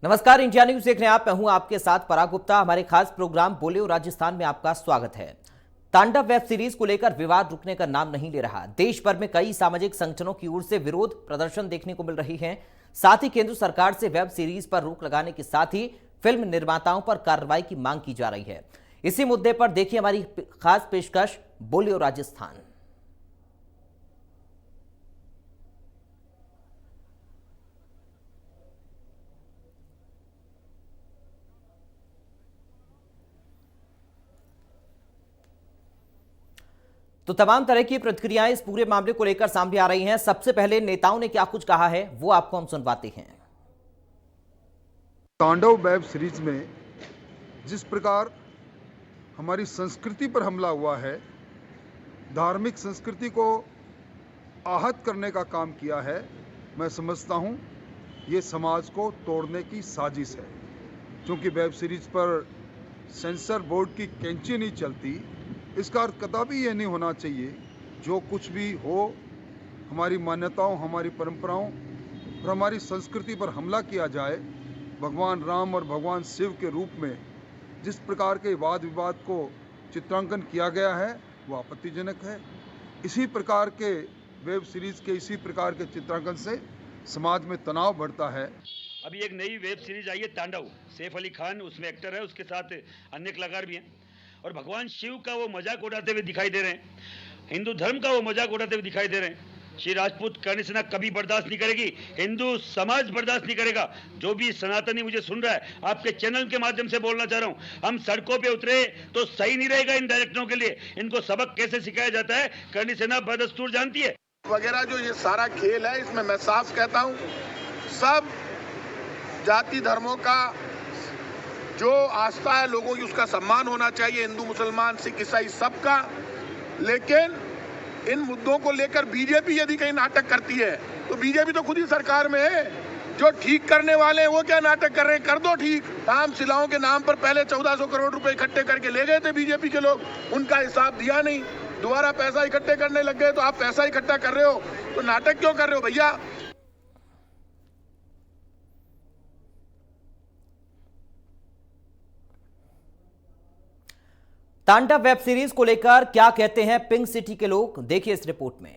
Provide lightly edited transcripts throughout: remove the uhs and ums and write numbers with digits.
नमस्कार, India news देख रहे हैं आप। मैं हूं आपके साथ पराग गुप्ता। हमारे खास प्रोग्राम बोलियो राजस्थान में आपका स्वागत है। तांडव वेब सीरीज को लेकर विवाद रुकने का नाम नहीं ले रहा। देश भर में कई सामाजिक संगठनों की ओर से विरोध प्रदर्शन देखने को मिल रही है। साथ ही केंद्र सरकार से वेब सीरीज पर रोक लगाने के साथ ही फिल्म निर्माताओं पर कार्रवाई की मांग की जा रही है। इसी मुद्दे पर देखिए हमारी खास पेशकश बोलियो राजस्थान। तो तमाम तरह की प्रतिक्रियाएं इस पूरे मामले को लेकर सामने आ रही हैं। सबसे पहले नेताओं ने क्या कुछ कहा है वो आपको हम सुनवाते हैं। तांडव वेब सीरीज में जिस प्रकार हमारी संस्कृति पर हमला हुआ है, धार्मिक संस्कृति को आहत करने का काम किया है, मैं समझता हूं ये समाज को तोड़ने की साजिश है। क्योंकि वेब सीरीज पर सेंसर बोर्ड की कैंची नहीं चलती, इसका अर्थ कदापि ये नहीं होना चाहिए जो कुछ भी हो हमारी मान्यताओं, हमारी परंपराओं और हमारी संस्कृति पर हमला किया जाए। भगवान राम और भगवान शिव के रूप में जिस प्रकार के वाद विवाद को चित्रांकन किया गया है वो आपत्तिजनक है। इसी प्रकार के वेब सीरीज के इसी प्रकार के चित्रांकन से समाज में तनाव बढ़ता है। अभी एक नई वेब सीरीज आई है तांडव, सैफ अली खान उसमें एक्टर है, उसके साथ अन्य कलाकार भी हैं और भगवान शिव का वो मजाक उड़ाते हुए दिखाई दे रहे हैं, हिंदू धर्म का वो मजाक उड़ाते हुए दिखाई दे रहे हैं। श्री राजपूत करणी सेना कभी बर्दाश्त नहीं करेगी, हिंदू समाज बर्दाश्त नहीं करेगा। जो भी सनातनी मुझे सुन रहा है, आपके चैनल के माध्यम से बोलना चाह रहा हूं, हम सड़कों पे उतरे तो सही नहीं रहेगा इन डायरेक्टरों के लिए। इनको सबक कैसे सिखाया जाता है करणी सेना बदस्तूर जानती है। वगैरह जो ये सारा खेल है, इसमें मैं साफ कहता हूं, सब जाति धर्मों का जो आस्था है लोगों की उसका सम्मान होना चाहिए, हिंदू मुसलमान सिख ईसाई सबका। लेकिन इन मुद्दों को लेकर बीजेपी यदि कहीं नाटक करती है तो बीजेपी तो खुद ही सरकार में है। जो ठीक करने वाले हैं वो क्या नाटक कर रहे हैं? कर दो ठीक। राम शिलाओं के नाम पर पहले 1400 करोड़ रुपए इकट्ठे करके ले गए थे बीजेपी के लोग, उनका हिसाब दिया नहीं, दोबारा पैसा इकट्ठे करने लग गए। तो आप पैसा इकट्ठा कर रहे हो तो नाटक क्यों कर रहे हो भैया? तांडव वेब सीरीज को लेकर क्या कहते हैं पिंक सिटी के लोग, देखिए इस रिपोर्ट में।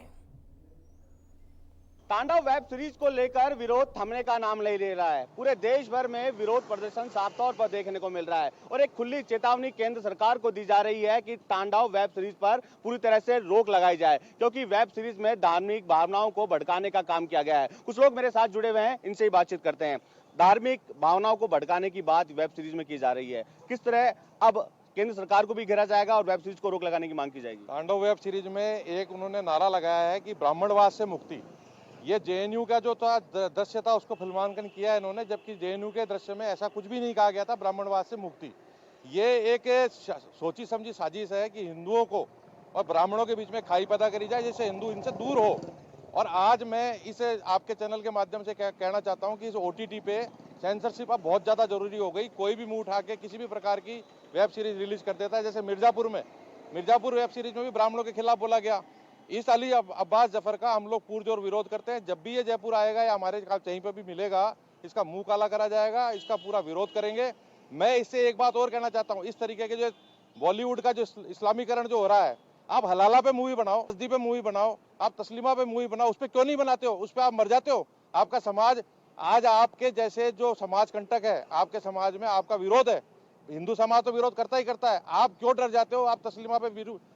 तांडव वेब सीरीज को लेकर विरोध थमने का नाम नहीं ले रहा है। पूरे देश भर में विरोध प्रदर्शन साफ तौर पर देखने को मिल रहा है और एक खुली चेतावनी केंद्र सरकार को दी जा रही है कि तांडव वेब सीरीज पर पूरी तरह से रोक लगाई जाए, क्योंकि वेब सीरीज में धार्मिक भावनाओं को भड़काने का काम किया गया है। कुछ लोग मेरे साथ जुड़े हुए हैं, इनसे ही बातचीत करते हैं। धार्मिक भावनाओं को भड़काने की बात वेब सीरीज में की जा रही है, किस तरह अब केंद्र सरकार को भी घेरा जाएगा और वेब सीरीज को रोक लगाने की मांग की जाएगी? तांडव वेब सीरीज में एक उन्होंने नारा लगाया है कि ब्राह्मणवाद से मुक्ति। ये जेएनयू का जो था दृश्य था उसको फिल्मांकन किया है इन्होंने, जबकि जेएनयू के दृश्य में ऐसा कुछ भी नहीं कहा गया था ब्राह्मणवाद से मुक्ति। ये एक सोची समझी साजिश है कि हिंदुओं को और ब्राह्मणों के बीच में खाई पैदा करी जाए जिससे हिंदू इनसे दूर हो। और आज मैं इसे आपके चैनल के माध्यम से कहना चाहता हूँ कि इस OTT पे सेंसरशिप अब बहुत ज्यादा जरूरी हो गई। कोई भी मुंह उठा के किसी भी प्रकार की वेब सीरीज रिलीज कर देता है। जैसे मिर्जापुर वेब सीरीज में भी ब्राह्मणों के खिलाफ बोला गया। इस अली अब्बास जफर का हम लोग पुरजोर विरोध करते हैं। जब भी ये जयपुर आएगा या हमारे कहीं पर भी मिलेगा, इसका मुंह काला करा जाएगा, इसका पूरा विरोध करेंगे। मैं इससे एक बात और कहना चाहता हूँ, इस तरीके के जो बॉलीवुड का जो इस्लामीकरण जो हो रहा है, आप हलाला पे मूवी बनाओ, मस्जिद पे मूवी बनाओ, आप तस्लीमा पे मूवी बनाओ, उस पर क्यों नहीं बनाते हो? उस पर आप मर जाते हो। आपका समाज आज आपके जैसे जो समाज कंटक है, आपके समाज में आपका विरोध है, हिंदू समाज तो विरोध करता ही करता है। आप क्यों डर जाते हो? आप तस्लीमा पे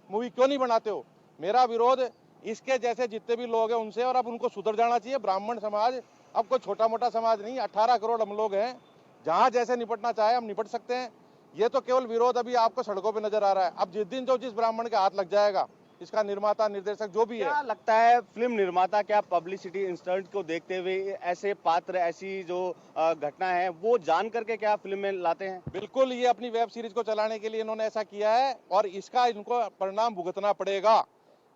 मूवी क्यों नहीं बनाते हो? मेरा विरोध इसके जैसे जितने भी लोग हैं उनसे, और अब उनको सुधर जाना चाहिए। ब्राह्मण समाज अब कोई छोटा मोटा समाज नहीं, 18 करोड़ हम लोग हैं, जहां जैसे निपटना चाहे हम निपट सकते हैं। ये तो केवल विरोध अभी आपको सड़कों पे नजर आ रहा है। अब जिस दिन जो जिस ब्राह्मण के हाथ लग जाएगा, इसका निर्माता निर्देशक जो भी है, क्या लगता है फिल्म निर्माता क्या पब्लिसिटी इंस्टेंट को देखते हुए ऐसे पात्र, ऐसी जो घटना है वो जान करके क्या फिल्म में लाते हैं? बिल्कुल, ये अपनी वेब सीरीज को चलाने के लिए इन्होंने ऐसा किया है और इसका इनको परिणाम भुगतना पड़ेगा।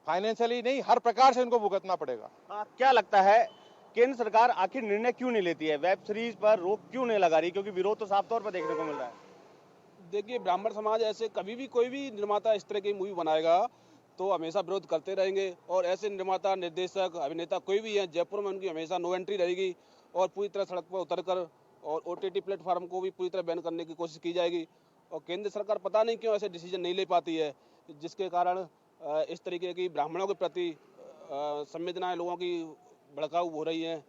फाइनेंशियली नहीं, हर प्रकार से इनको भुगतना पड़ेगा। क्या लगता है केंद्र सरकार आखिर निर्णय क्यों नहीं लेती है, वेब सीरीज पर रोक क्यों नहीं लगा रही? क्योंकि विरोध तो साफ तौर पर देखने को मिल रहा है। देखिए, ब्राह्मण समाज ऐसे कभी भी कोई भी निर्माता इस तरह की मूवी बनाएगा तो हमेशा विरोध करते रहेंगे। और ऐसे निर्माता, निर्देशक, अभिनेता कोई भी है, जयपुर में उनकी हमेशा नो एंट्री रहेगी और पूरी तरह सड़क पर उतरकर और OTT प्लेटफॉर्म को भी पूरी तरह बैन करने की कोशिश की जाएगी। और केंद्र सरकार पता नहीं क्यों ऐसे डिसीजन नहीं ले पाती है, जिसके कारण इस तरीके की ब्राह्मणों के प्रति संवेदनाएं लोगों की भड़काऊ हो रही हैं।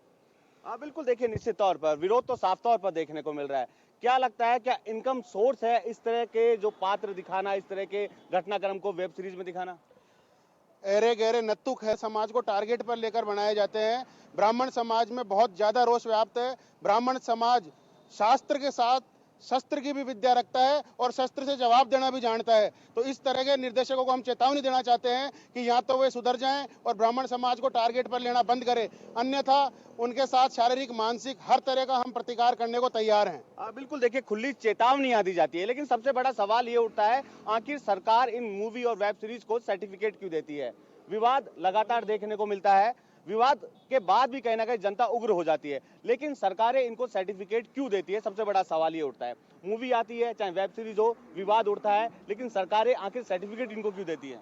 हाँ बिल्कुल, देखिए निश्चित तौर पर विरोध तो साफ तौर पर देखने को मिल रहा है। क्या लगता है, क्या इनकम सोर्स है इस तरह के जो पात्र दिखाना, इस तरह के घटनाक्रम को वेब सीरीज में दिखाना? ऐरे गहरे नत्थुक है, समाज को टारगेट पर लेकर बनाए जाते हैं। ब्राह्मण समाज में बहुत ज्यादा रोष व्याप्त है। ब्राह्मण समाज शास्त्र के साथ शस्त्र की भी विद्या रखता है और शस्त्र से जवाब देना भी जानता है। तो इस तरह के निर्देशकों को हम चेतावनी देना चाहते हैं कि या तो वे सुधर जाएं और ब्राह्मण समाज को टारगेट पर लेना बंद करें, अन्यथा उनके साथ शारीरिक मानसिक हर तरह का हम प्रतिकार करने को तैयार हैं। बिल्कुल, देखिए खुली चेतावनियां दी जाती है, लेकिन सबसे बड़ा सवाल ये उठता है, आखिर सरकार इन मूवी और वेब सीरीज को सर्टिफिकेट क्यों देती है? विवाद लगातार देखने को मिलता है, विवाद के बाद भी कहीं ना कहीं जनता उग्र हो जाती है, लेकिन सरकारें इनको सर्टिफिकेट क्यों देती है? सबसे बड़ा सवाल ये उठता है। मूवी आती है, चाहे वेब सीरीज हो, विवाद उठता है, लेकिन सरकारें आखिर सर्टिफिकेट इनको क्यों देती है?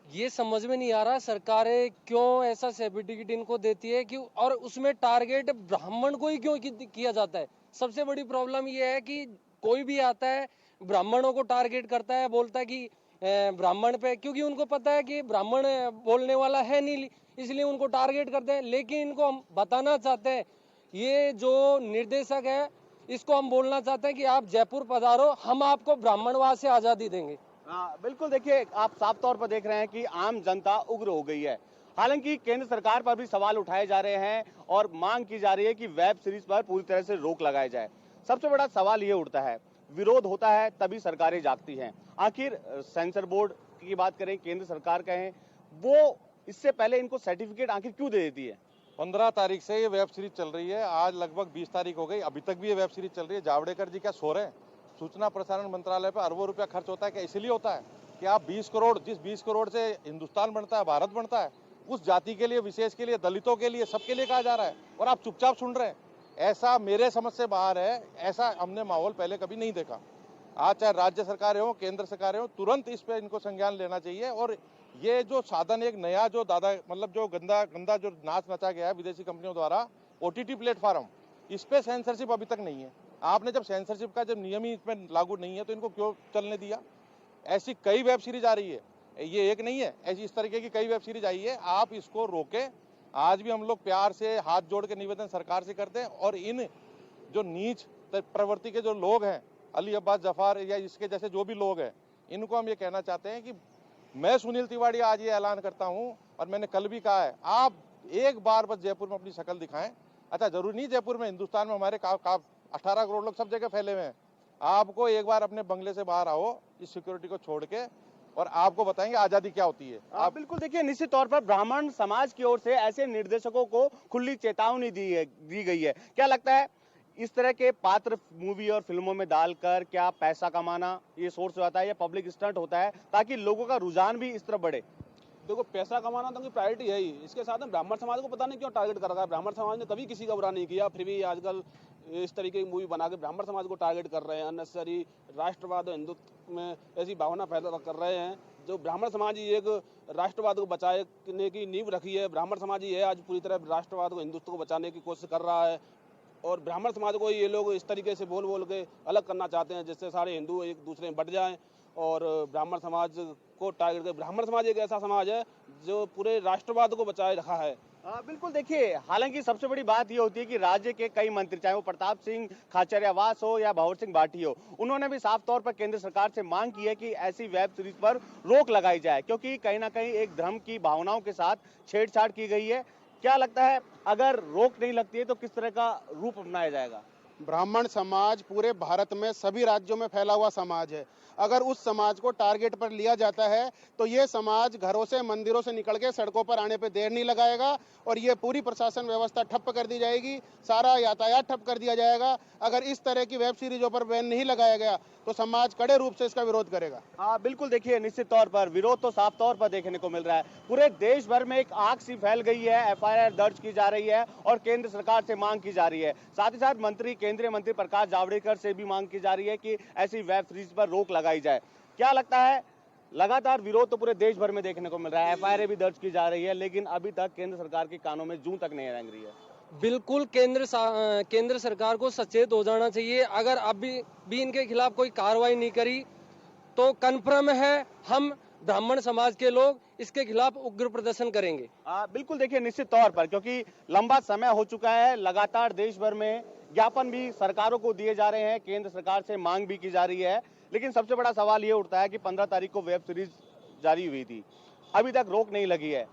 ये समझ में नहीं आ रहा सरकारें क्यों ऐसा सर्टिफिकेट इनको देती है, क्यों, और उसमें टारगेट ब्राह्मण को ही क्यों किया जाता है? सबसे बड़ी प्रॉब्लम ये है कि कोई भी आता है ब्राह्मणों को टारगेट करता है, बोलता है कि ब्राह्मण पे, क्योंकि उनको पता है कि ब्राह्मण बोलने वाला है नहीं, इसलिए उनको टारगेट करते हैं। लेकिन इनको हम बताना चाहते हैं, ये जो निर्देशक है इसको हम बोलना चाहते हैं कि आप जयपुर पधारो, हम आपको ब्राह्मणवाद से आजादी देंगे। बिल्कुल, देखिए आप साफ तौर पर देख रहे हैं कि आम जनता उग्र हो गई है। हालांकि केंद्र सरकार पर भी सवाल उठाए जा रहे हैं और मांग की जा रही है कि वेब सीरीज पर पूरी तरह से रोक लगाई जाए। सबसे बड़ा सवाल ये उठता है, विरोध होता है तभी सरकारें जागती हैं। आखिर सेंसर बोर्ड की बात करें, केंद्र सरकार कहें, वो इससे पहले इनको सर्टिफिकेट आखिर क्यों दे देती है? 15 तारीख से ये वेब सीरीज चल रही है, आज लगभग 20 तारीख हो गई, अभी तक भी ये वेब सीरीज चल रही है। जावड़ेकर जी क्या सो रहे हैं? सूचना प्रसारण मंत्रालय पर अरबों रुपया खर्च होता है, क्या इसलिए होता है कि आप 20 करोड़, जिस 20 करोड़ से हिंदुस्तान बनता है, भारत बनता है, उस जाति के लिए, विशेष के लिए, दलितों के लिए, सबके लिए कहा जा रहा है और आप चुपचाप सुन रहे हैं? ऐसा मेरे समझ से बाहर है, ऐसा हमने माहौल पहले कभी नहीं देखा। आज चाहे राज्य सरकारें हो, केंद्र सरकारें हो, तुरंत इस पे इनको संज्ञान लेना चाहिए। और ये जो साधन, एक नया जो मतलब जो गंदा जो नाच नचा गया है विदेशी कंपनियों द्वारा, OTT प्लेटफॉर्म, इस पे सेंसरशिप अभी तक नहीं है। आपने जब सेंसरशिप का जब नियम ही इसमें लागू नहीं है तो इनको क्यों चलने दिया? ऐसी कई वेब सीरीज आ रही है, ये एक नहीं है, ऐसी इस तरीके की कई वेब सीरीज आई है। आप इसको रोके। आज भी हम लोग प्यार से हाथ जोड़ के निवेदन सरकार से करते हैं और इन जो नीच प्रवृत्ति के जो लोग हैं, अली अब्बास जफार या इसके जैसे जो भी लोग हैं, इनको हम ये कहना चाहते हैं कि मैं सुनील तिवारी आज ये ऐलान करता हूं और मैंने कल भी कहा है, आप एक बार बस जयपुर में अपनी शक्ल दिखाएं। अच्छा, जरूरी नहीं जयपुर में, हिंदुस्तान में हमारे 18 करोड़ लोग सब जगह फैले हुए हैं। आपको एक बार अपने बंगले से बाहर आओ इस सिक्योरिटी को छोड़ के, और आपको बताएंगे आजादी क्या होती है। आप बिल्कुल, देखिए निश्चित तौर पर ब्राह्मण समाज की ओर से ऐसे निर्देशकों को खुली चेतावनी दी गई है। क्या लगता है, इस तरह के पात्र मूवी और फिल्मों में डालकर क्या पैसा कमाना ये सोर्स होता है या पब्लिक स्टंट होता है ताकि लोगों का रुझान भी इस तरफ बढ़े? देखो, पैसा कमाना तो उनकी प्रायोरिटी है ही, इसके साथ में ब्राह्मण समाज को पता नहीं क्यों टारगेट कर रहा है। ब्राह्मण समाज ने कभी किसी का बुरा नहीं किया, फिर भी आजकल इस तरीके की मूवी बना के ब्राह्मण समाज को टारगेट कर रहे हैं। अननेसेसरी राष्ट्रवाद और हिंदुत्व में ऐसी भावना पैदा कर रहे हैं। जो ब्राह्मण समाज ही एक राष्ट्रवाद को बचाने की नींव रखी है, ब्राह्मण समाज ही है आज पूरी तरह राष्ट्रवाद को, हिंदुत्व को बचाने की कोशिश कर रहा है। और ब्राह्मण समाज को ये लोग इस तरीके से बोल के अलग करना चाहते हैं जिससे सारे हिंदू एक दूसरे में बट जाएं और ब्राह्मण समाज को टारगेट कर। ब्राह्मण समाज एक ऐसा समाज है जो पूरे राष्ट्रवाद को बचाए रखा है। बिल्कुल, देखिए हालांकि सबसे बड़ी बात ये होती है कि राज्य के कई मंत्री, चाहे वो प्रताप सिंह खाचरियावास हो या भंवर सिंह भाटी हो, उन्होंने भी साफ तौर पर केंद्र सरकार से मांग की है कि ऐसी वेब सीरीज पर रोक लगाई जाए, क्योंकि कहीं ना कहीं एक धर्म की भावनाओं के साथ छेड़छाड़ की गई है। क्या लगता है, अगर रोक नहीं लगती है तो किस तरह का रूप अपनाया जाएगा? ब्राह्मण समाज पूरे भारत में सभी राज्यों में फैला हुआ समाज है। अगर उस समाज को टारगेट पर लिया जाता है तो ये समाज घरों से, मंदिरों से निकल के सड़कों पर आने पे देर नहीं लगाएगा और ये पूरी प्रशासन व्यवस्था ठप्प कर दी जाएगी, सारा यातायात ठप्प कर दिया जाएगा। अगर इस तरह की वेब सीरीजों पर बैन नहीं लगाया गया तो समाज कड़े रूप से इसका विरोध करेगा। बिल्कुल, देखिए निश्चित तौर पर विरोध तो साफ तौर पर देखने को मिल रहा है। पूरे देश भर में एक आग सी फैल गई है, FIR दर्ज की जा रही है और केंद्र सरकार से मांग की जा रही है। साथ ही साथ केंद्रीय मंत्री प्रकाश जावड़ेकर से भी मांग की जा रही है कि ऐसी वेब सीरीज पर रोक लगाई जाए। क्या लगता है, लगातार विरोध तो पूरे देश भर में देखने को मिल रहा है, FIR भी दर्ज की जा रही है, लेकिन अभी तक केंद्र सरकार के कानों में जूं तक नहीं रेंग रही है? बिल्कुल केंद्र सरकार को सचेत हो जाना चाहिए। अगर अभी भी इनके खिलाफ कोई कार्रवाई नहीं करी तो कन्फर्म है हम ब्राह्मण समाज के लोग इसके खिलाफ उग्र प्रदर्शन करेंगे। बिल्कुल देखिए, निश्चित तौर पर, क्योंकि लंबा समय हो चुका है, लगातार देश भर में ज्ञापन भी सरकारों को दिए जा रहे हैं, केंद्र सरकार से मांग भी की जा रही है, लेकिन सबसे बड़ा सवाल ये उठता है कि 15 तारीख को वेब सीरीज जारी हुई थी, अभी तक रोक नहीं लगी है,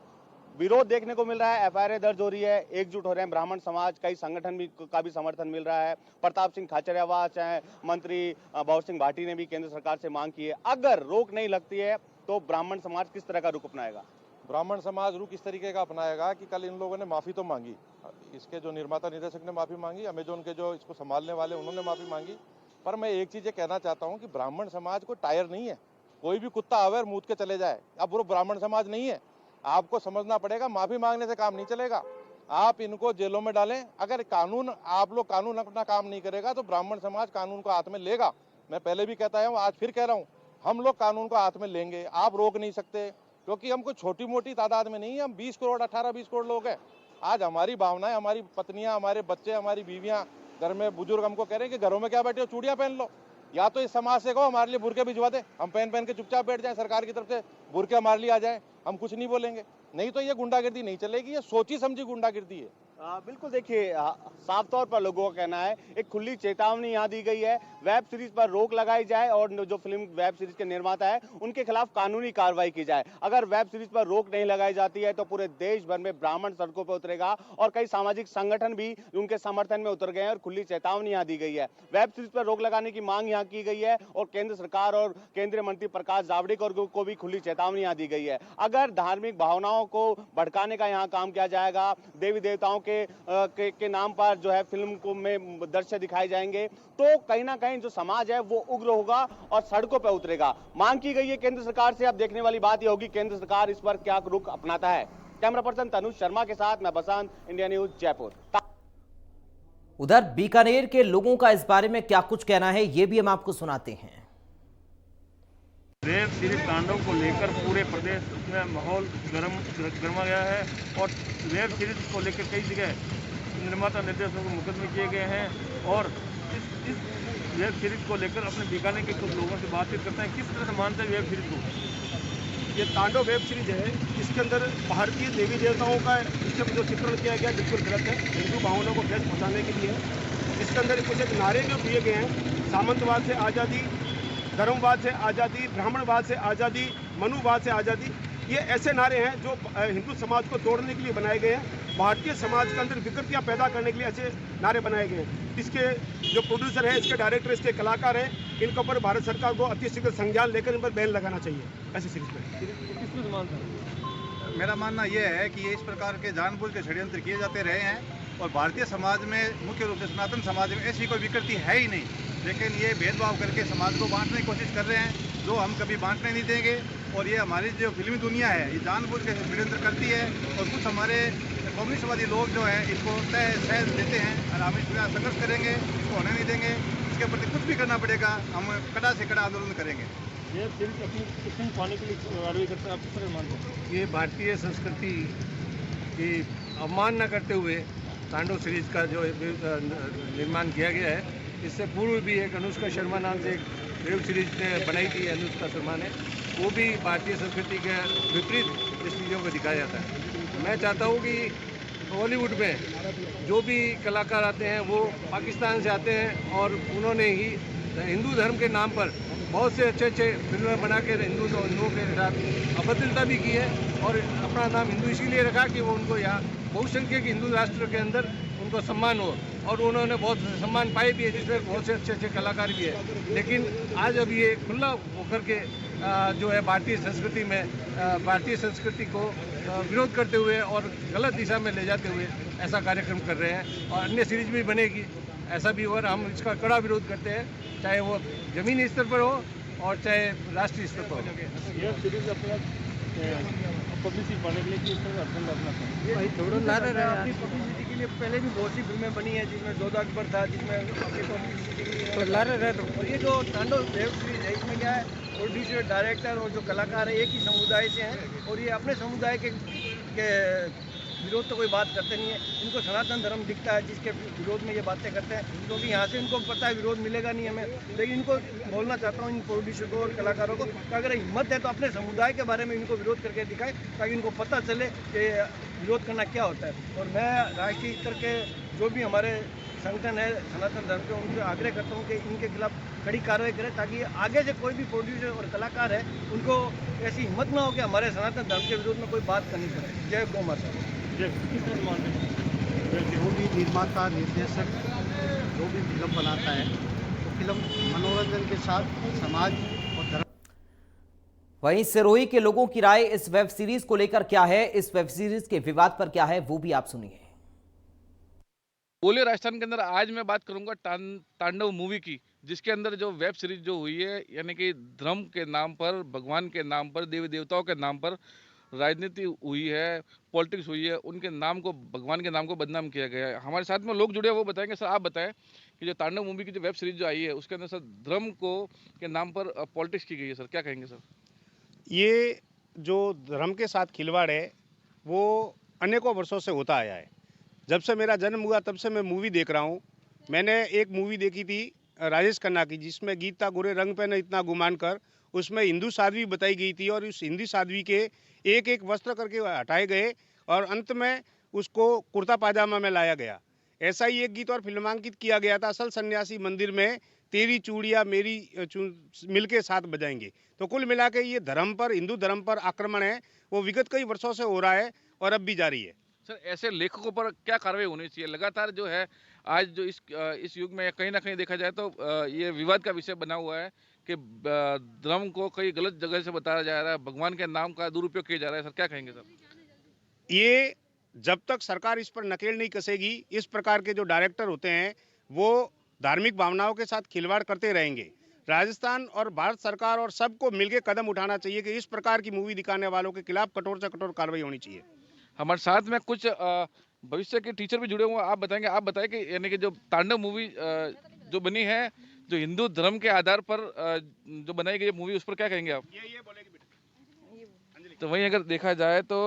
विरोध देखने को मिल रहा है, एफआईआर दर्ज हो रही है, एकजुट हो रहे हैं ब्राह्मण समाज, कई संगठन भी का भी समर्थन मिल रहा है। प्रताप सिंह खाचरियावास चाहे मंत्री भवर सिंह भाटी ने भी केंद्र सरकार से मांग की है। अगर रोक नहीं लगती है तो ब्राह्मण समाज किस तरह का रुख अपनाएगा? ब्राह्मण समाज रुख इस तरीके का अपनाएगा कि कल इन लोगों ने माफी तो मांगी, इसके जो निर्माता निर्देशक ने माफी मांगी, अमेजोन के जो इसको संभालने वाले उन्होंने माफी मांगी, पर मैं एक चीज कहना चाहता हूँ कि ब्राह्मण समाज को टायर नहीं है, कोई भी कुत्ता आवे और मूत के चले जाए, अब वो ब्राह्मण समाज नहीं है। आपको समझना पड़ेगा, माफी मांगने से काम नहीं चलेगा, आप इनको जेलों में डालें। अगर कानून कानून अपना काम नहीं करेगा तो ब्राह्मण समाज कानून को हाथ में लेगा। मैं पहले भी कहता हूँ, आज फिर कह रहा हूँ, हम लोग कानून को हाथ में लेंगे, आप रोक नहीं सकते, क्योंकि हम कोई छोटी मोटी तादाद में नहीं है, हम 20 करोड़ 18-20 करोड़ लोग हैं। आज हमारी भावनाएं, हमारी पत्नियां, हमारे बच्चे, हमारी बीवियां, घर में बुजुर्ग हमको कह रहे हैं कि घरों में क्या बैठे हो, चूड़ियां पहन लो, या तो इस समाज से कहो हमारे लिए बुरके भिजवा दे, हम पहन के चुपचाप बैठ जाएं, सरकार की तरफ से बुरके हमारे लिए आ जाए, हम कुछ नहीं बोलेंगे। नहीं तो ये गुंडागिर्दी नहीं चलेगी, ये सोची समझी गुंडागिर्दी है। बिल्कुल देखिए, साफ तौर पर लोगों का कहना है, एक खुली चेतावनी यहाँ दी गई है, वेब सीरीज पर रोक लगाई जाए और जो फिल्म वेब सीरीज के निर्माता है उनके खिलाफ कानूनी कार्रवाई की जाए। अगर वेब सीरीज पर रोक नहीं लगाई जाती है तो पूरे देश भर में ब्राह्मण सड़कों पर उतरेगा और कई सामाजिक संगठन भी उनके समर्थन में उतर गए हैं और खुली चेतावनी यहाँ दी गई है। वेब सीरीज पर रोक लगाने की मांग यहाँ की गई है और केंद्र सरकार और केंद्रीय मंत्री प्रकाश जावड़ेकर को भी खुली चेतावनी यहाँ दी गई है। अगर धार्मिक भावनाओं को भड़काने का यहाँ काम किया जाएगा, देवी देवताओं के नाम पर जो है फिल्म को में दृश्य दिखाए जाएंगे, तो कहीं ना कहीं जो समाज है वो उग्र होगा और सड़कों पर उतरेगा। मांग की गई है केंद्र सरकार से, अब देखने वाली बात ये होगी केंद्र सरकार इस पर क्या रुख अपनाता है। कैमरा पर्सन तनुज शर्मा के साथ मैं बसंत, इंडिया न्यूज, जयपुर। उधर बीकानेर के लोगों का इस बारे में क्या कुछ कहना है, ये भी हम आपको सुनाते हैं। वेब सीरीज तांडव को लेकर पूरे प्रदेश में माहौल गर्मा गया है और वेब सीरीज को लेकर कई जगह निर्माता निर्देशकों को मुकदमे किए गए हैं और इस वेब सीरीज को लेकर अपने बीकानेर के कुछ लोगों से बातचीत करते हैं, किस तरह से मानते हैं वेब सीरीज को। ये तांडव वेब सीरीज है, इसके अंदर भारतीय देवी देवताओं का इसके जो चित्रण किया गया बिल्कुल गलत है, हिंदू भावनाओं को ठेस पहुँचाने के लिए। इसके अंदर कुछ एक नारे जो दिए गए हैं, सामंतवाद से आज़ादी, धर्मवाद से आज़ादी, ब्राह्मणवाद से आज़ादी, मनुवाद से आज़ादी, ये ऐसे नारे हैं जो हिंदू समाज को तोड़ने के लिए बनाए गए हैं, भारतीय समाज के अंदर विकृतियां पैदा करने के लिए ऐसे नारे बनाए गए हैं। इसके जो प्रोड्यूसर हैं, इसके डायरेक्टर, इसके कलाकार हैं, इनके ऊपर भारत सरकार को अति शीघ्र संज्ञान लेकर इन पर बैन लगाना चाहिए ऐसी सीरीज पर। मेरा मानना यह है कि ये इस प्रकार के जानबूझ के षड्यंत्र किए जाते रहे हैं और भारतीय समाज में, मुख्य रूप से सनातन समाज में ऐसी कोई विकृति है ही नहीं, लेकिन ये भेदभाव करके समाज को बांटने की कोशिश कर रहे हैं, जो हम कभी बांटने नहीं देंगे। और ये हमारी जो फिल्मी दुनिया है, ये जानबूझ के षड्यंत्र करती है और कुछ हमारे कम्युनिस्टवादी लोग जो हैं इसको सह देते हैं और हम इस पर संघर्ष करेंगे, इसको होने नहीं देंगे, इसके प्रति कुछ भी करना पड़ेगा, हम कड़ा से कड़ा आंदोलन करेंगे। ये सीरीज अपनी पाने के लिए कार्रवाई करते हैं, आप किस तरह मानते हैं? ये भारतीय संस्कृति की अवमानना करते हुए तांडव सीरीज का जो निर्माण किया गया है, इससे पूर्व भी एक अनुष्का शर्मा नाम से एक वेब सीरीज बनाई थी अनुष्का शर्मा ने, वो भी भारतीय संस्कृति के विपरीत इस चीज़ों को दिखाया जाता है। मैं चाहता हूँ कि बॉलीवुड में जो भी कलाकार आते हैं वो पाकिस्तान से आते हैं और उन्होंने ही हिंदू धर्म के नाम पर बहुत से अच्छे फिल्में बना के हिंदुओं के साथ अभद्रता भी की है और अपना नाम हिंदू इसीलिए रखा कि वो उनको यहाँ बहुसंख्यक हिंदू राष्ट्र के अंदर उनको सम्मान हो और उन्होंने बहुत सम्मान पाए भी है, जिसमें बहुत से अच्छे कलाकार भी है। लेकिन आज अब ये खुला होकर के जो है भारतीय संस्कृति को विरोध करते हुए और गलत दिशा में ले जाते हुए ऐसा कार्यक्रम कर रहे हैं और अन्य सीरीज भी बनेगी, ऐसा भी हो, और हम इसका कड़ा विरोध करते हैं, चाहे वो जमीनी स्तर पर हो और चाहे राष्ट्रीय स्तर पर हो। यह सीरीज अपना पब्लिसिटी पाने के लिए किस तरह अर्थन रखना चाहिए? अपनी पब्लिसिटी के लिए पहले भी बहुत सी फिल्में बनी हैं, जिसमें जोधा अकबर था, जिसमें अपनी पब्लिसिटी के लिए। और ये जो तांडव वेब सीरीज है, इसमें क्या है, प्रोड्यूसर, डायरेक्टर और जो कलाकार है एक ही समुदाय से हैं और ये अपने समुदाय के विरोध तो कोई बात करते नहीं है। इनको सनातन धर्म दिखता है जिसके विरोध में ये बातें करते हैं, क्योंकि यहाँ से इनको पता है विरोध मिलेगा नहीं हमें। लेकिन इनको बोलना चाहता हूँ इन प्रोड्यूसर को और कलाकारों को कि अगर हिम्मत है तो अपने समुदाय के बारे में इनको विरोध करके दिखाए, ताकि इनको पता चले कि विरोध करना क्या होता है। और मैं राष्ट्रीय स्तर के जो भी हमारे संगठन है सनातन धर्म के, उनसे आग्रह करता हूँ कि इनके खिलाफ कड़ी कार्रवाई करें, ताकि आगे से कोई भी प्रोड्यूसर और कलाकार है उनको ऐसी हिम्मत ना हो कि हमारे सनातन धर्म के विरोध में कोई बात करनी पड़े। जय गौ माता। जो भी निर्माता निर्देशक जो भी फिल्म बनाता है तो फिल्म मनोरंजन के साथ समाज और धर्म। वहीं सिरोही के लोगों की राय इस वेब सीरीज को लेकर क्या है, इस वेब सीरीज के विवाद पर क्या है, वो भी आप सुनिए। बोलियो राजस्थान के अंदर आज मैं बात करूंगा तांडव मूवी की, जिसके अंदर जो वेब सीरीज जो हुई है, यानी कि धर्म के नाम पर, भगवान के नाम पर, देवी देवताओं के नाम पर राजनीति हुई है, पॉलिटिक्स हुई है, उनके नाम को, भगवान के नाम को बदनाम किया गया है। हमारे साथ में लोग जुड़े हैं, वो बताएंगे। सर आप बताएं कि जो तांडव मूवी की जो वेब सीरीज जो आई है उसके अंदर सर धर्म को के नाम पर पॉलिटिक्स की गई है, सर क्या कहेंगे सर? ये जो धर्म के साथ खिलवाड़ है वो अनेकों वर्षों से होता आया है। जब से मेरा जन्म हुआ तब से मैं मूवी देख रहा हूँ। मैंने एक मूवी देखी थी राजेश खन्ना की, जिसमें गीता गोरे रंग पे न इतना गुमान कर, उसमें हिंदू साध्वी बताई गई थी और उस हिंदी साध्वी के एक एक वस्त्र करके हटाए गए और अंत में उसको कुर्ता पाजामा में लाया गया। ऐसा ही एक गीत और फिल्मांकित किया गया था, असल सन्यासी मंदिर में तेरी चूड़ियाँ मेरी मिलके साथ बजाएंगे। तो कुल मिला के ये धर्म पर, हिंदू धर्म पर आक्रमण है, वो विगत कई वर्षों से हो रहा है और अब भी जारी है। सर ऐसे लेखकों पर क्या कार्रवाई होनी चाहिए? लगातार जो है आज जो इस युग में कहीं ना कहीं देखा जाए तो ये विवाद का विषय बना हुआ है कि धर्म को कई गलत जगह से बताया जा रहा है, भगवान के नाम का दुरुपयोग किया जा रहा है। सर क्या कहेंगे सर? ये जब तक सरकार इस पर नकेल नहीं कसेगी, इस प्रकार के जो डायरेक्टर होते हैं वो धार्मिक भावनाओं के साथ खिलवाड़ करते रहेंगे। राजस्थान और भारत सरकार और सबको मिलकर कदम उठाना चाहिए कि इस प्रकार की मूवी दिखाने वालों के खिलाफ कठोर से कठोर कार्रवाई होनी चाहिए। हमारे साथ में कुछ भविष्य के टीचर भी जुड़े हुए हैं। आप बताएं कि यानी कि जो तांडव मूवी जो बनी है, जो हिंदू धर्म के आधार पर जो बनाई गई मूवी, उस पर क्या कहेंगे आप? ये बोलेगी बेटा। तो वहीं अगर देखा जाए तो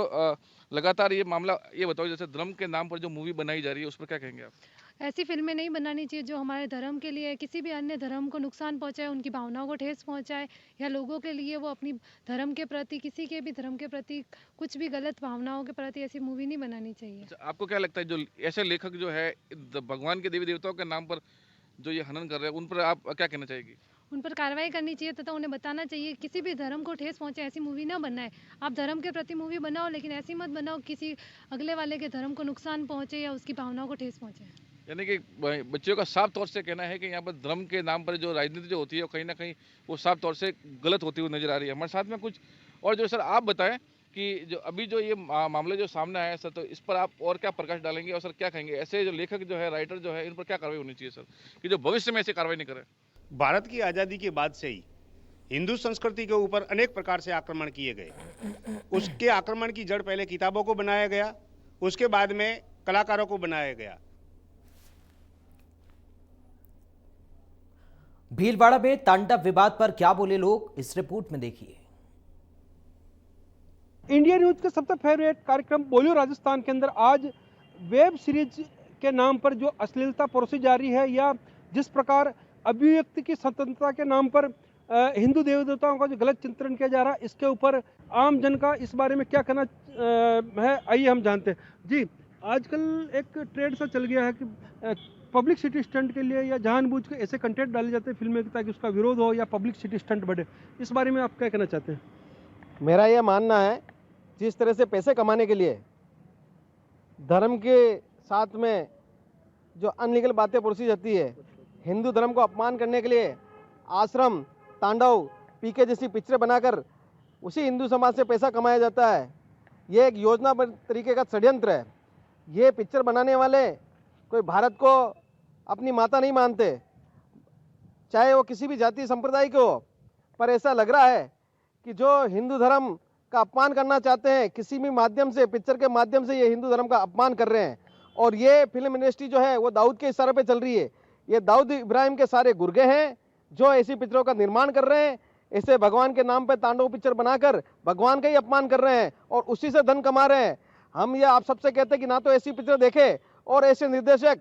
लगातार ये मामला, ये बताओ जैसे धर्म के नाम पर जो मूवी बनाई जा रही है उस पर क्या कहेंगे आप? ऐसी फिल्में नहीं बनानी चाहिए जो हमारे धर्म के लिए, किसी भी अन्य धर्म को नुकसान पहुंचाए, उनकी भावनाओं को ठेस पहुंचाए, या लोगों के लिए वो अपनी धर्म के प्रति, किसी के भी धर्म के प्रति कुछ भी गलत भावनाओं के प्रति ऐसी मूवी नहीं बनानी चाहिए। अच्छा, आपको क्या लगता है जो ऐसे लेखक जो है भगवान के देवी देवताओं के नाम पर जो ये हनन कर रहे हैं, उन पर आप क्या कहना चाहेगी? उन पर कार्रवाई करनी चाहिए तथा उन्हें बताना चाहिए किसी भी धर्म को ठेस पहुंचे ऐसी मूवी ना बनाए। आप धर्म के प्रति मूवी बनाओ, लेकिन ऐसी मत बनाओ किसी अगले वाले के धर्म को नुकसान पहुंचे या उसकी भावनाओं को ठेस पहुंचे। यानी कि बच्चियों का साफ तौर से कहना है कि यहाँ पर धर्म के नाम पर जो राजनीति जो होती है वो कहीं ना कहीं वो साफ तौर से गलत होती हुई नजर आ रही है। हमारे साथ में कुछ और जो सर आप बताएं कि जो अभी जो ये मामले जो सामने आया है सर, तो इस पर आप और क्या प्रकाश डालेंगे और सर क्या कहेंगे, ऐसे जो लेखक जो है, राइटर जो है, इन पर क्या कार्रवाई होनी चाहिए सर, कि जो भविष्य में ऐसी कार्रवाई नहीं करें? भारत की आज़ादी के बाद से ही हिंदू संस्कृति के ऊपर अनेक प्रकार से आक्रमण किए गए। उसके आक्रमण की जड़ पहले किताबों को बनाया गया, उसके बाद में कलाकारों को बनाया गया। भीलवाड़ा में तांडव विवाद पर क्या बोले लोग, इस रिपोर्ट में देखिए। इंडिया न्यूज के सबसे फेवरेट कार्यक्रम बोलियो राजस्थान के अंदर आज वेब सीरीज के नाम पर जो अश्लीलता परोसी जा रही है, या जिस प्रकार अभिव्यक्ति की स्वतंत्रता के नाम पर हिंदू देवी देवताओं का जो गलत चित्रण किया जा रहा है, इसके ऊपर आम जन का इस बारे में क्या कहना है, आइए हम जानते हैं। जी, आजकल एक ट्रेंड सा चल गया है कि पब्लिक सिटी स्टंट के लिए या जानबूझ के ऐसे कंटेंट डाले जाते हैं फिल्में ताकि उसका विरोध हो या पब्लिक सिटी स्टंट बढ़े। इस बारे में आप क्या कहना चाहते हैं? मेरा यह मानना है, जिस तरह से पैसे कमाने के लिए धर्म के साथ में जो अनलीगल बातें परोसी जाती है, हिंदू धर्म को अपमान करने के लिए आश्रम, तांडव, पीके जैसी पिक्चरें बनाकर उसी हिंदू समाज से पैसा कमाया जाता है। ये एक योजनाबद्ध तरीके का षड्यंत्र है। ये पिक्चर बनाने वाले कोई भारत को अपनी माता नहीं मानते, चाहे वो किसी भी जाति संप्रदाय के हो, पर ऐसा लग रहा है कि जो हिंदू धर्म का अपमान करना चाहते हैं, किसी भी माध्यम से, पिक्चर के माध्यम से ये हिंदू धर्म का अपमान कर रहे हैं। और ये फिल्म इंडस्ट्री जो है वो दाऊद के इशारे पे चल रही है। ये दाऊद इब्राहिम के सारे गुर्गे हैं जो ऐसी पिक्चरों का निर्माण कर रहे हैं। ऐसे भगवान के नाम पे तांडव पिक्चर बनाकर भगवान का ही अपमान कर रहे हैं और उसी से धन कमा रहे हैं। हम ये आप सबसे कहते हैं कि ना तो ऐसी पिक्चर देखे और ऐसे निर्देशक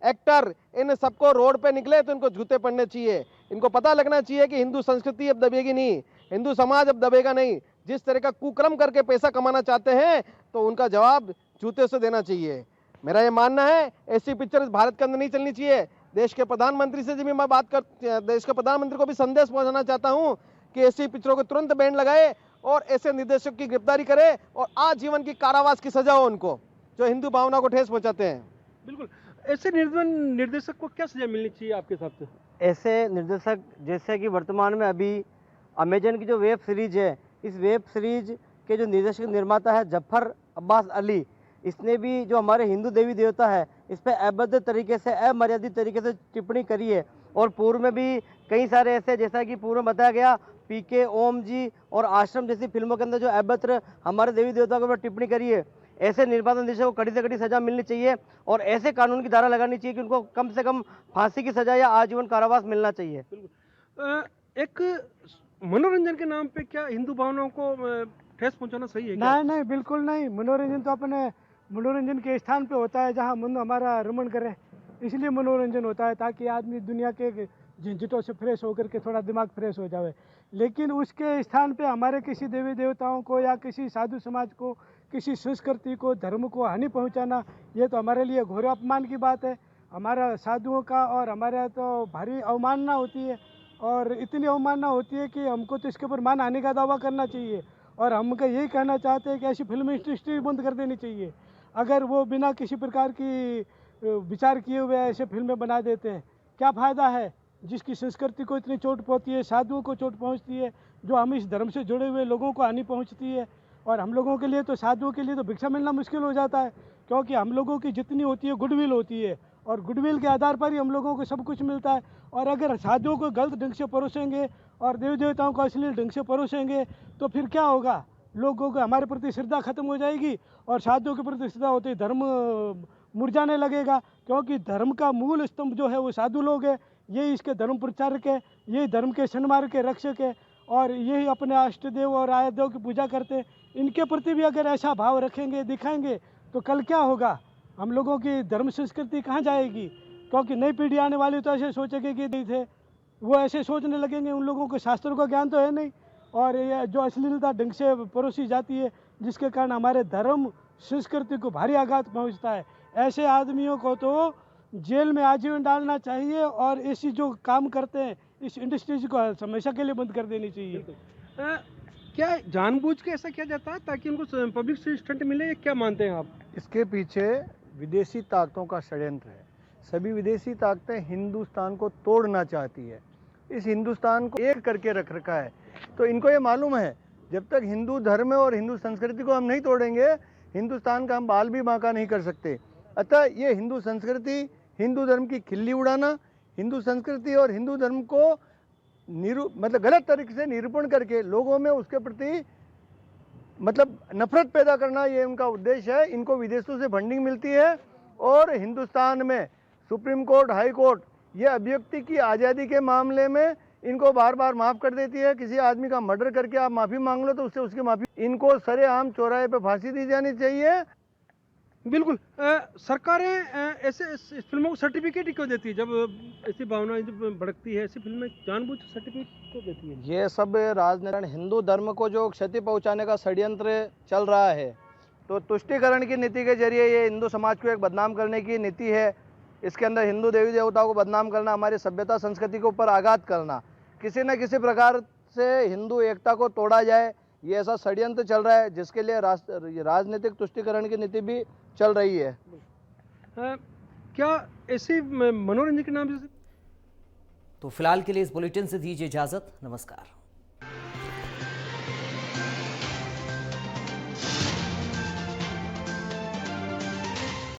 एक्टर इन सबको रोड पे निकले तो इनको जूते पड़ने चाहिए। इनको पता लगना चाहिए कि हिंदू संस्कृति अब दबेगी नहीं, हिंदू समाज अब दबेगा नहीं। जिस तरह का कुकर्म करके पैसा कमाना चाहते हैं तो उनका जवाब जूते से देना चाहिए। मेरा ये मानना है ऐसी पिक्चर भारत के अंदर नहीं चलनी चाहिए। देश के प्रधानमंत्री से भी मैं देश के प्रधानमंत्री को भी संदेश पहुंचाना चाहता हूं कि ऐसी पिक्चरों को तुरंत बैन लगाए और ऐसे निर्देशक की गिरफ्तारी करे और आजीवन की कारावास की सजा हो उनको जो हिंदू भावना को ठेस पहुंचाते हैं। बिल्कुल, ऐसे निर्देशक को क्या सजा मिलनी चाहिए आपके हिसाब से? ऐसे निर्देशक जैसे कि वर्तमान में अभी अमेजन की जो वेब सीरीज है, इस वेब सीरीज के जो निर्देशक निर्माता है जफर अब्बास अली, इसने भी जो हमारे हिंदू देवी देवता है इस पर अभद्र तरीके से, अमर्यादित तरीके से टिप्पणी करी है। और पूर्व में भी कई सारे ऐसे, जैसा कि पूर्व में बताया गया, पीके, ओम जी और आश्रम जैसी फिल्मों के अंदर जो अभद्र हमारे देवी देवता के ऊपर टिप्पणी करी है, ऐसे निर्माता निर्देशक को कड़ी से कड़ी सजा मिलनी चाहिए और ऐसे कानून की धारा लगानी चाहिए कि उनको कम से कम फांसी की सजा या आजीवन कारावास मिलना चाहिए। एक मनोरंजन के नाम पे क्या हिंदू भावनाओं को ठेस पहुंचाना सही है क्या? नहीं, बिल्कुल नहीं। मनोरंजन तो अपने मनोरंजन के स्थान पे होता है जहाँ मन हमारा रमण करे, इसलिए मनोरंजन होता है ताकि आदमी दुनिया के झंझटों से फ्रेश होकर के थोड़ा दिमाग फ्रेश हो जाए। लेकिन उसके स्थान पे हमारे किसी देवी देवताओं को या किसी साधु समाज को, किसी संस्कृति को, धर्म को हानि पहुंचाना, ये तो हमारे लिए घोर अपमान की बात है। हमारा साधुओं का और हमारे तो भारी अवमानना होती है और इतनी अवमानना होती है कि हमको तो इसके ऊपर मानहानि का दावा करना चाहिए। और हम यही कहना चाहते हैं कि ऐसी फिल्म इंडस्ट्री बंद कर देनी चाहिए। अगर वो बिना किसी प्रकार की विचार किए हुए ऐसे फिल्में बना देते हैं, क्या फ़ायदा है? जिसकी संस्कृति को इतनी चोट पहुँचती है, साधुओं को चोट पहुँचती है, जो हम इस धर्म से जुड़े हुए लोगों को हानि पहुँचती है। और हम लोगों के लिए तो, साधुओं के लिए तो भिक्षा मिलना मुश्किल हो जाता है, क्योंकि हम लोगों की जितनी होती है गुडविल होती है और गुडविल के आधार पर ही हम लोगों को सब कुछ मिलता है। और अगर साधुओं को गलत ढंग से परोसेंगे और देवी देवताओं को अश्लील ढंग से परोसेंगे तो फिर क्या होगा? लोगों को हमारे प्रति श्रद्धा खत्म हो जाएगी और साधुओं के प्रति श्रद्धा होते ही धर्म मुरझाने लगेगा, क्योंकि धर्म का मूल स्तंभ जो है वो साधु लोग है। यही इसके धर्म प्रचारक है, यही धर्म के सन्मार्ग के रक्षक है और यही अपने अष्ट देव और आय देव की पूजा करते हैं। इनके प्रति भी अगर ऐसा भाव रखेंगे, दिखाएंगे तो कल क्या होगा? हम लोगों की धर्म संस्कृति कहाँ जाएगी? क्योंकि नई पीढ़ी आने वाली तो ऐसे सोचेगी कि नहीं थे, वो ऐसे सोचने लगेंगे। उन लोगों को शास्त्रों का ज्ञान तो है नहीं और ये जो अश्लीलता ढंग से परोसी जाती है, जिसके कारण हमारे धर्म संस्कृति को भारी आघात पहुंचता है। ऐसे आदमियों को तो जेल में आजीवन डालना चाहिए और ऐसी जो काम करते हैं इस इंडस्ट्रीज को हमेशा के लिए बंद कर देनी चाहिए। क्या जानबूझ के ऐसा किया जाता है ताकि उनको पब्लिक से स्टंट मिले, क्या मानते हैं आप? इसके पीछे विदेशी ताकतों का षड्यंत्र है। सभी विदेशी ताकतें हिंदुस्तान को तोड़ना चाहती है, इस हिंदुस्तान को एक करके रख रखा है। तो इनको ये मालूम है जब तक हिंदू धर्म और हिंदू संस्कृति को हम नहीं तोड़ेंगे, हिंदुस्तान का हम बाल भी बांका नहीं कर सकते। अतः ये हिंदू संस्कृति, हिंदू धर्म की खिल्ली उड़ाना, हिंदू संस्कृति और हिंदू धर्म को मतलब गलत तरीके से निरूपण करके लोगों में उसके प्रति मतलब नफरत पैदा करना, ये उनका उद्देश्य है। इनको विदेशों से फंडिंग मिलती है और हिंदुस्तान में सुप्रीम कोर्ट, हाई कोर्ट ये अभिव्यक्ति की आज़ादी के मामले में इनको बार बार माफ़ कर देती है। किसी आदमी का मर्डर करके आप माफ़ी मांग लो तो उससे उसकी माफ़ी, इनको सरेआम चौराहे पे फांसी दी जानी चाहिए। बिल्कुल। सरकारें ऐसे फिल्मों को सर्टिफिकेट ही क्यों देती है? जब ऐसी भावनाएं जब भड़कती है, ऐसी फिल्में जानबूझ सर्टिफिकेट क्यों देती है? ये सब राजनीतिक हिंदू धर्म को जो क्षति पहुंचाने का षड्यंत्र चल रहा है, तो तुष्टीकरण की नीति के जरिए ये हिंदू समाज को एक बदनाम करने की नीति है। इसके अंदर हिंदू देवी देवताओं को बदनाम करना, हमारी सभ्यता संस्कृति के ऊपर आघात करना, किसी न किसी प्रकार से हिंदू एकता को तोड़ा जाए, ये ऐसा षड्यंत्र चल रहा है जिसके लिए राजनीतिक तुष्टीकरण की नीति भी चल रही है। क्या ऐसे मनोरंजन के नाम से? तो फिलहाल के लिए इस बुलेटिन से दीजिए इजाजत। नमस्कार।